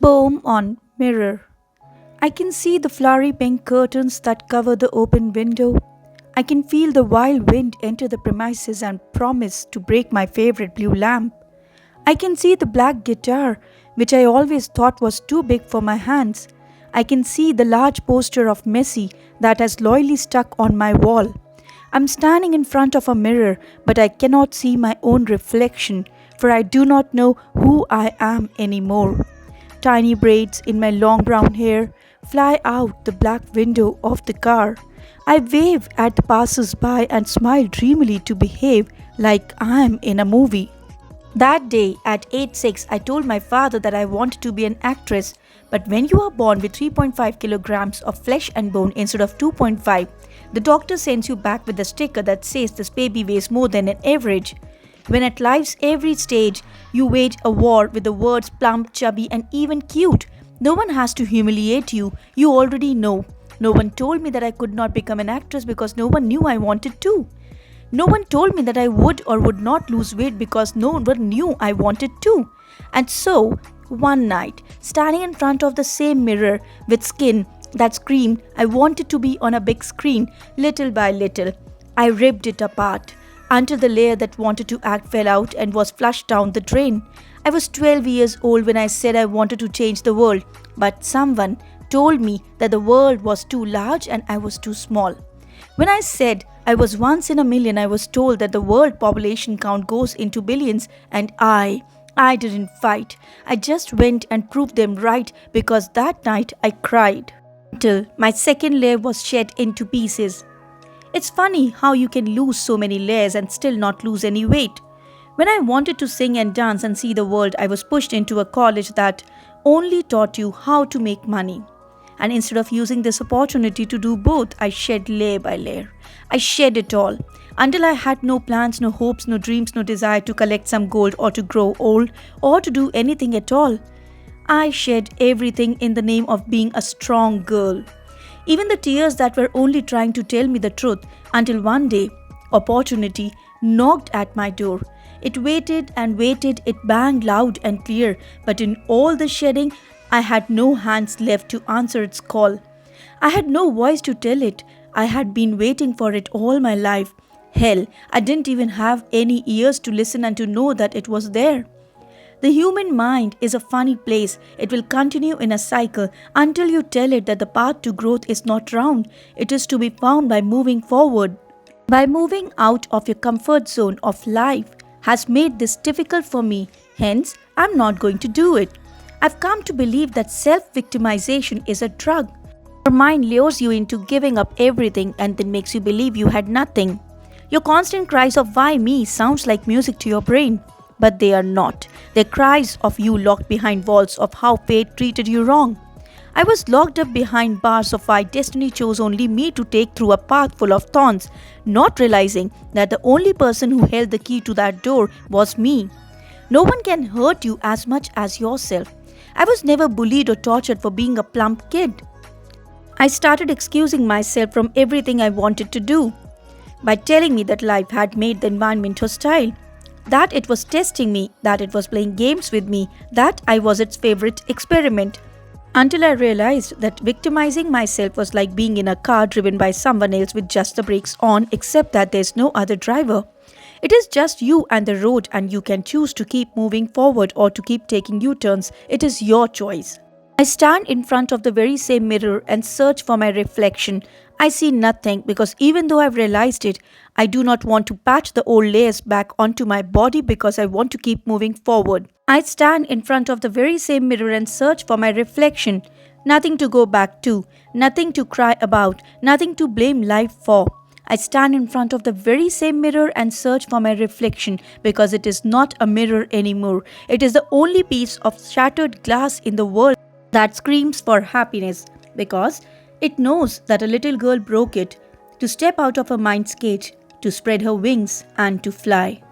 Poem on Mirror. I can see the flowery pink curtains that cover the open window. I can feel the wild wind enter the premises and promise to break my favorite blue lamp. I can see the black guitar, which I always thought was too big for my hands. I can see the large poster of Messi that has loyally stuck on my wall. I'm standing in front of a mirror, but I cannot see my own reflection, for I do not know who I am anymore. Tiny braids in my long brown hair fly out the black window of the car. I wave at the passers-by and smile dreamily to behave like I'm in a movie. That day at age 6, I told my father that I wanted to be an actress. But when you are born with 3.5 kilograms of flesh and bone instead of 2.5, the doctor sends you back with a sticker that says this baby weighs more than an average. When at life's every stage you wage a war with the words plump, chubby, and even cute, no one has to humiliate you, you already know. No one told me that I could not become an actress because no one knew I wanted to. No one told me that I would or would not lose weight because no one knew I wanted to. And so, one night, standing in front of the same mirror with skin that screamed I wanted to be on a big screen, little by little, I ripped it apart until the layer that wanted to act fell out and was flushed down the drain. I was 12 years old when I said I wanted to change the world, but someone told me that the world was too large and I was too small. When I said I was once in a million, I was told that the world population count goes into billions, and I didn't fight. I just went and proved them right because that night I cried until my second layer was shed into pieces. It's funny how you can lose so many layers and still not lose any weight. When I wanted to sing and dance and see the world, I was pushed into a college that only taught you how to make money. And instead of using this opportunity to do both, I shed layer by layer. I shed it all until I had no plans, no hopes, no dreams, no desire to collect some gold or to grow old or to do anything at all. I shed everything in the name of being a strong girl. Even the tears that were only trying to tell me the truth, until one day, opportunity knocked at my door. It waited and waited, it banged loud and clear, but in all the shedding, I had no hands left to answer its call. I had no voice to tell it. I had been waiting for it all my life. Hell, I didn't even have any ears to listen and to know that it was there. The human mind is a funny place. It will continue in a cycle until you tell it that the path to growth is not round. It is to be found by moving forward. By moving out of your comfort zone of life has made this difficult for me. Hence, I'm not going to do it. I've come to believe that self-victimization is a drug. Your mind lures you into giving up everything and then makes you believe you had nothing. Your constant cries of why me sounds like music to your brain. But they are not. They're cries of you locked behind walls of how fate treated you wrong. I was locked up behind bars of why destiny chose only me to take through a path full of thorns, not realizing that the only person who held the key to that door was me. No one can hurt you as much as yourself. I was never bullied or tortured for being a plump kid. I started excusing myself from everything I wanted to do by telling me that life had made the environment hostile, that it was testing me, that it was playing games with me, that I was its favorite experiment. Until I realized that victimizing myself was like being in a car driven by someone else with just the brakes on, except that there's no other driver. It is just you and the road, and you can choose to keep moving forward or to keep taking U-turns. It is your choice. I stand in front of the very same mirror and search for my reflection. I see nothing because even though I've realized it, I do not want to patch the old layers back onto my body because I want to keep moving forward. I stand in front of the very same mirror and search for my reflection. Nothing to go back to, nothing to cry about, nothing to blame life for. I stand in front of the very same mirror and search for my reflection because it is not a mirror anymore. It is the only piece of shattered glass in the world that screams for happiness because it knows that a little girl broke it to step out of her mind's cage, to spread her wings and to fly.